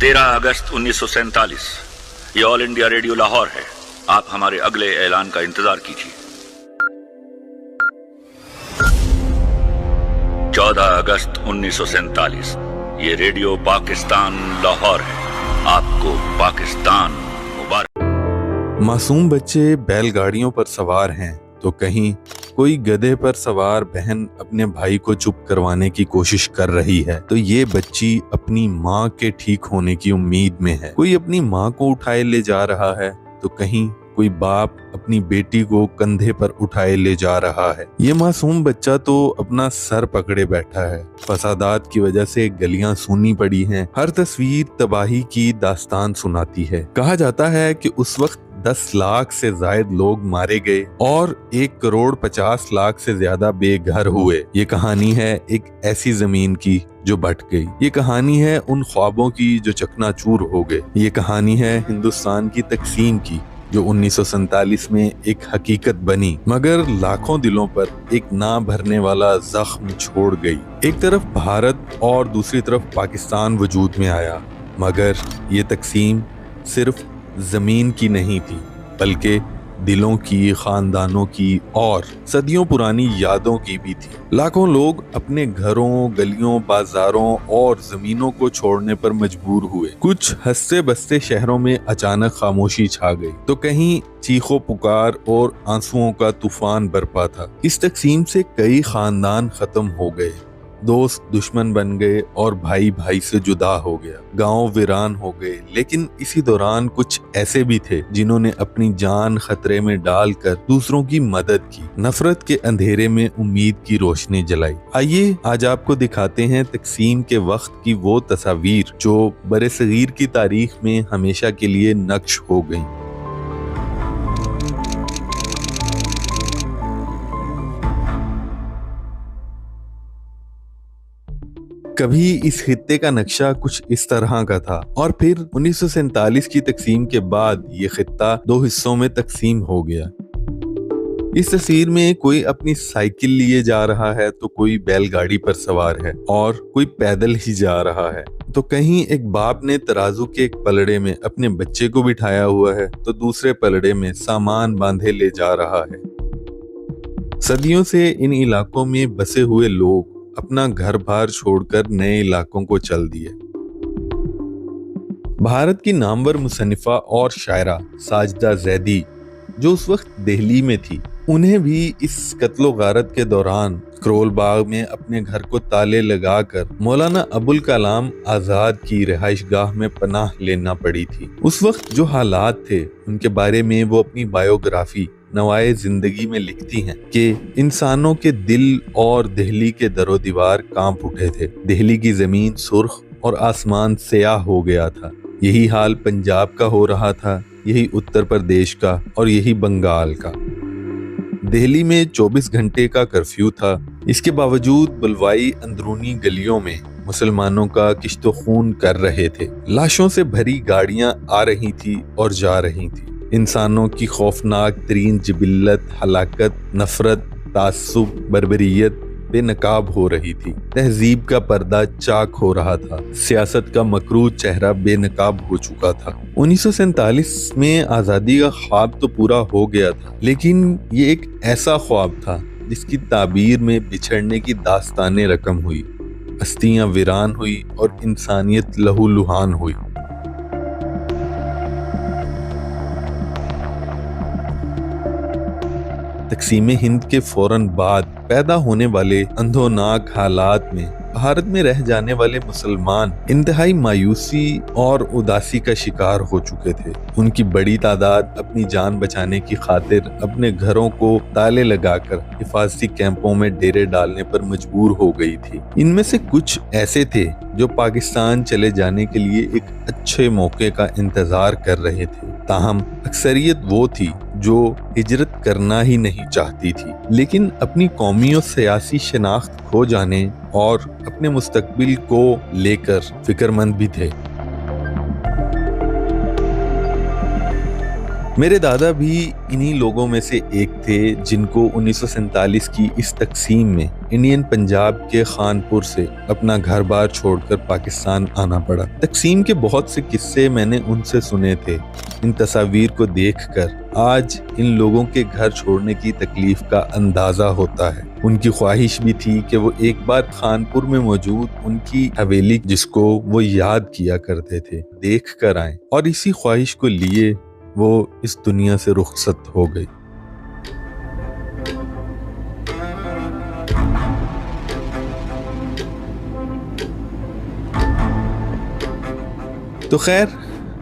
13 अगस्त 1947 ये all India radio Lahore है। आप हमारे अगले ऐलान का इंतजार कीजिए। 14 अगस्त 1947 ये रेडियो पाकिस्तान लाहौर है। आपको पाकिस्तान मुबारक। मासूम बच्चे बैलगाड़ियों पर सवार हैं तो कहीं कोई गधे पर सवार बहन अपने भाई को चुप करवाने की कोशिश कर रही है तो ये बच्ची अपनी माँ के ठीक होने की उम्मीद में है। कोई अपनी माँ को उठाए ले जा रहा है तो कहीं कोई बाप अपनी बेटी को कंधे पर उठाए ले जा रहा है। ये मासूम बच्चा तो अपना सर पकड़े बैठा है। फसादात की वजह से गलियां सूनी पड़ी हैं। हर तस्वीर तबाही की दास्तान सुनाती है। कहा जाता है कि उस वक्त 10 लाख से ज्यादा लोग मारे गए और 1,50,00,000 से ज्यादा बेघर हुए। ये कहानी है एक ऐसी जमीन की जो बट गई। ये कहानी है उन ख्वाबों की जो चकनाचूर हो गए। ये कहानी है हिंदुस्तान की तकसीम की जो 1947 में एक हकीकत बनी मगर लाखों दिलों पर एक ना भरने वाला जख्म छोड़ गई। एक तरफ भारत और दूसरी तरफ पाकिस्तान वजूद में आया मगर ये तकसीम सिर्फ जमीन की नहीं थी बल्कि दिलों की, खानदानों की और सदियों पुरानी यादों की भी थी। लाखों लोग अपने घरों, गलियों, बाजारों और जमीनों को छोड़ने पर मजबूर हुए। कुछ हंसते बसते शहरों में अचानक खामोशी छा गई तो कहीं चीखों पुकार और आंसुओं का तूफान बरपा था। इस तकसीम से कई खानदान खत्म हो गए, दोस्त दुश्मन बन गए और भाई भाई से जुदा हो गया। गांव वीरान हो गए। लेकिन इसी दौरान कुछ ऐसे भी थे जिन्होंने अपनी जान खतरे में डालकर दूसरों की मदद की, नफरत के अंधेरे में उम्मीद की रोशनी जलाई। आइए आज आपको दिखाते हैं तकसीम के वक्त की वो तस्वीर जो बरे-सगीर की तारीख में हमेशा के लिए नक्श हो गई। कभी इस खित्ते का नक्शा कुछ इस तरह का था और फिर 1947 की तकसीम के बाद ये खित्ता 2 हिस्सों में तकसीम हो गया। इस तस्वीर में कोई अपनी साइकिल लिए जा रहा है तो कोई बैलगाड़ी पर सवार है और कोई पैदल ही जा रहा है। तो कहीं एक बाप ने तराजू के एक पलड़े में अपने बच्चे को बिठाया हुआ है तो दूसरे पलड़े में सामान बांधे ले जा रहा है। सदियों से इन इलाकों में बसे हुए लोग अपना घर बार छोड़कर नए इलाकों को चल दिए। भारत की नामवर मुसन्निफा और शायरा साजिदा जैदी जो उस वक्त दिल्ली में थी, उन्हें भी इस कत्लो गारत के दौरान करोल बाग में अपने घर को ताले लगाकर मौलाना अबुल कलाम आजाद की रिहाइश गाह में पनाह लेना पड़ी थी। उस वक्त जो हालात थे उनके बारे में वो अपनी बायोग्राफी नवाए जिंदगी में लिखती हैं कि इंसानों के दिल और दिल्ली के दरो दीवार कांप उठे थे। दिल्ली की जमीन सुर्ख और आसमान स्याह हो गया था। यही हाल पंजाब का हो रहा था, यही उत्तर प्रदेश का और यही बंगाल का। दिल्ली में 24 घंटे का कर्फ्यू था। इसके बावजूद बुलवाई अंदरूनी गलियों में मुसलमानों का किश्तो खून कर रहे थे। लाशों से भरी गाड़ियां आ रही थी और जा रही थी। इंसानों की खौफनाक तरीन जिबिल्लत, हलाकत, नफरत, तासुब, बर्बरियत बेनकाब हो रही थी। तहजीब का पर्दा चाक हो रहा था। सियासत का मकरूह चेहरा बेनकाब हो चुका था। 1947 में आज़ादी का ख्वाब तो पूरा हो गया था लेकिन ये एक ऐसा ख्वाब था जिसकी ताबीर में बिछड़ने की दास्तानें रकम हुई, बस्तियां वीरान हुई और इंसानियत लहूलुहान हुई। तकसीम हिंद के फौरन बाद पैदा होने वाले अंधोनाक हालात में भारत में रह जाने वाले मुसलमान इंतहाई मायूसी और उदासी का शिकार हो चुके थे। उनकी बड़ी तादाद अपनी जान बचाने की खातिर अपने घरों को ताले लगाकर हिफाजती कैंपों में डेरे डालने पर मजबूर हो गई थी। इनमें से कुछ ऐसे थे जो पाकिस्तान चले जाने के लिए एक अच्छे मौके का इंतजार कर रहे थे। ताहम अक्सरियत वो थी जो हिजरत करना ही नहीं चाहती थी लेकिन अपनी कौमी और सियासी शनाख्त खो जाने और अपने मुस्तकबिल को लेकर फिक्रमंद भी थे। میرے دادا بھی انہی لوگوں میں سے ایک تھے جن کو 1947 کی اس تقسیم میں انڈین پنجاب کے خانپور سے اپنا گھر بار چھوڑ کر پاکستان آنا پڑا۔ تقسیم کے بہت سے قصے میں نے ان سے سنے تھے۔ ان تصاویر کو دیکھ کر آج ان لوگوں کے گھر چھوڑنے کی تکلیف کا اندازہ ہوتا ہے۔ ان کی خواہش بھی تھی کہ وہ ایک بار خانپور میں موجود ان کی حویلی جس کو وہ یاد کیا کرتے تھے دیکھ کر آئیں، اور اسی خواہش کو لیے وہ اس دنیا سے رخصت ہو گئی۔ تو خیر،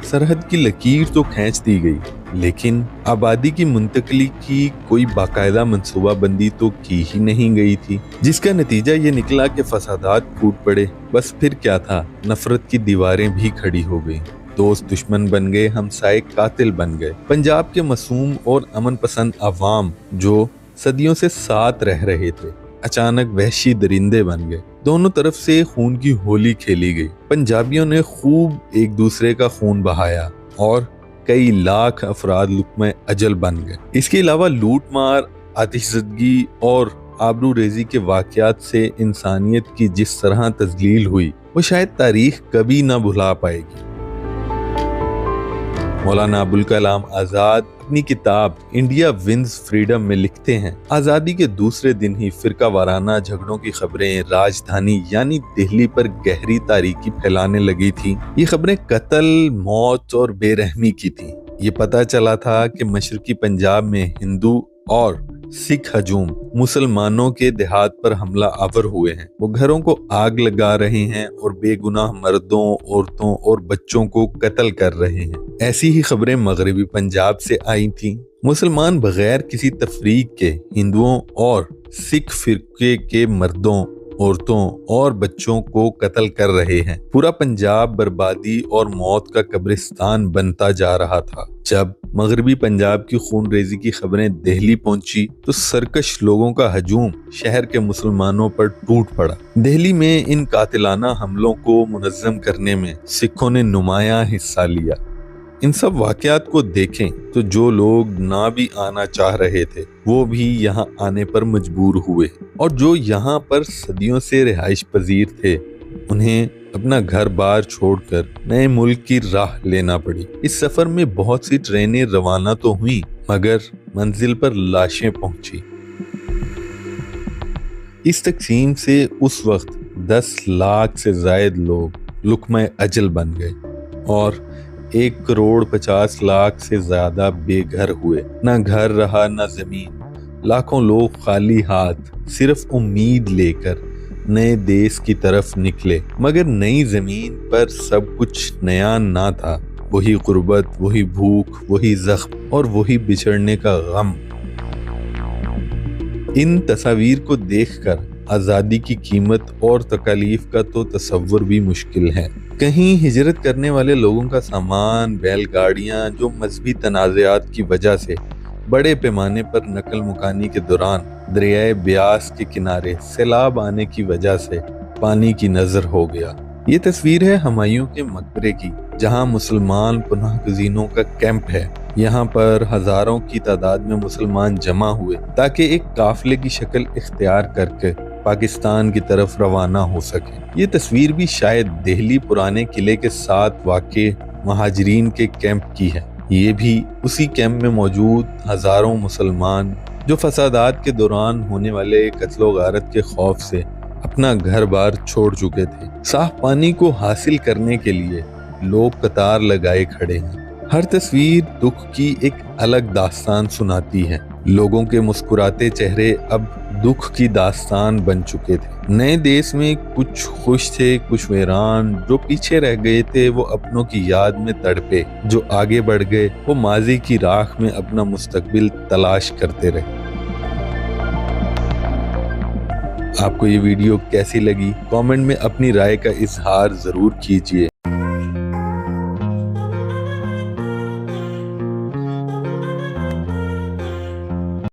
سرحد کی لکیر تو کھینچ دی گئی، لیکن آبادی کی منتقلی کی کوئی باقاعدہ منصوبہ بندی تو کی ہی نہیں گئی تھی، جس کا نتیجہ یہ نکلا کہ فسادات پھوٹ پڑے۔ بس پھر کیا تھا، نفرت کی دیواریں بھی کھڑی ہو گئیں، دوست دشمن بن گئے، ہمسائے قاتل بن گئے۔ پنجاب کے معصوم اور امن پسند عوام جو صدیوں سے ساتھ رہ رہے تھے اچانک وحشی درندے بن گئے۔ دونوں طرف سے خون کی ہولی کھیلی گئی۔ پنجابیوں نے خوب ایک دوسرے کا خون بہایا اور کئی لاکھ افراد لقمہ اجل بن گئے۔ اس کے علاوہ لوٹ مار، آتش زدگی اور آبرو ریزی کے واقعات سے انسانیت کی جس طرح تذلیل ہوئی وہ شاید تاریخ کبھی نہ بھلا پائے گی۔ مولانا ابوالکلام آزاد اپنی کتاب انڈیا ونز فریڈم میں لکھتے ہیں، آزادی کے دوسرے دن ہی فرقہ وارانہ جھگڑوں کی خبریں راجدھانی یعنی دہلی پر گہری تاریکی پھیلانے لگی تھی۔ یہ خبریں قتل، موت اور بے رحمی کی تھیں۔ یہ پتہ چلا تھا کہ مشرقی پنجاب میں ہندو اور سکھ ہجوم مسلمانوں کے دیہات پر حملہ آور ہوئے ہیں، وہ گھروں کو آگ لگا رہے ہیں اور بے گناہ مردوں، عورتوں اور بچوں کو قتل کر رہے ہیں۔ ایسی ہی خبریں مغربی پنجاب سے آئی تھیں۔ مسلمان بغیر کسی تفریق کے ہندوؤں اور سکھ فرقے کے مردوں، عورتوں اور بچوں کو قتل کر رہے ہیں۔ پورا پنجاب بربادی اور موت کا قبرستان بنتا جا رہا تھا۔ جب مغربی پنجاب کی خون ریزی کی خبریں دہلی پہنچی تو سرکش لوگوں کا ہجوم شہر کے مسلمانوں پر ٹوٹ پڑا۔ دہلی میں ان قاتلانہ حملوں کو منظم کرنے میں سکھوں نے نمایاں حصہ لیا۔ ان سب واقعات کو دیکھیں تو جو لوگ نہ بھی آنا چاہ رہے تھے وہ بھی یہاں آنے پر مجبور ہوئے، اور جو یہاں پر صدیوں سے رہائش پذیر تھے انہیں اپنا گھر بار چھوڑ کر نئے ملک کی راہ لینا پڑی۔ اس سفر میں بہت سی ٹرینیں روانہ تو ہوئیں مگر منزل پر لاشیں پہنچی۔ اس تقسیم سے اس وقت 10 لاکھ سے زائد لوگ لقمہ اجل بن گئے اور 1,50,00,000 سے زیادہ بے گھر ہوئے۔ نہ گھر رہا نہ زمین، لاکھوں لوگ خالی ہاتھ صرف امید لے کر نئے دیس کی طرف نکلے، مگر نئی زمین پر سب کچھ نیا نہ تھا۔ وہی غربت، وہی بھوک، وہی زخم اور وہی بچھڑنے کا غم۔ ان تصاویر کو دیکھ کر آزادی کی قیمت اور تکالیف کا تو تصور بھی مشکل ہے۔ کہیں ہجرت کرنے والے لوگوں کا سامان، بیل گاڑیاں جو مذہبی تنازعات کی وجہ سے بڑے پیمانے پر نقل مکانی کے دوران دریائے بیاس کے کنارے سیلاب آنے کی وجہ سے پانی کی نظر ہو گیا۔ یہ تصویر ہے ہمایوں کے مقبرے کی، جہاں مسلمان پناہ گزینوں کا کیمپ ہے۔ یہاں پر ہزاروں کی تعداد میں مسلمان جمع ہوئے تاکہ ایک قافلے کی شکل اختیار کر کے پاکستان کی طرف روانہ ہو سکے۔ یہ تصویر بھی شاید دہلی پرانے قلعے کے ساتھ واقع مہاجرین کے کیمپ کی ہے۔ یہ بھی اسی کیمپ میں موجود ہزاروں مسلمان جو فسادات کے دوران ہونے والے قتل و غارت کے خوف سے اپنا گھر بار چھوڑ چکے تھے۔ صاف پانی کو حاصل کرنے کے لیے لوگ قطار لگائے کھڑے ہیں۔ ہر تصویر دکھ کی ایک الگ داستان سناتی ہے۔ لوگوں کے مسکراتے چہرے اب دکھ کی داستان بن چکے تھے۔ نئے دیس میں کچھ خوش تھے، کچھ ویران۔ جو پیچھے رہ گئے تھے وہ اپنوں کی یاد میں تڑپے، جو آگے بڑھ گئے وہ ماضی کی راکھ میں اپنا مستقبل تلاش کرتے رہے۔ آپ کو یہ ویڈیو کیسی لگی؟ کامنٹ میں اپنی رائے کا اظہار ضرور کیجیے۔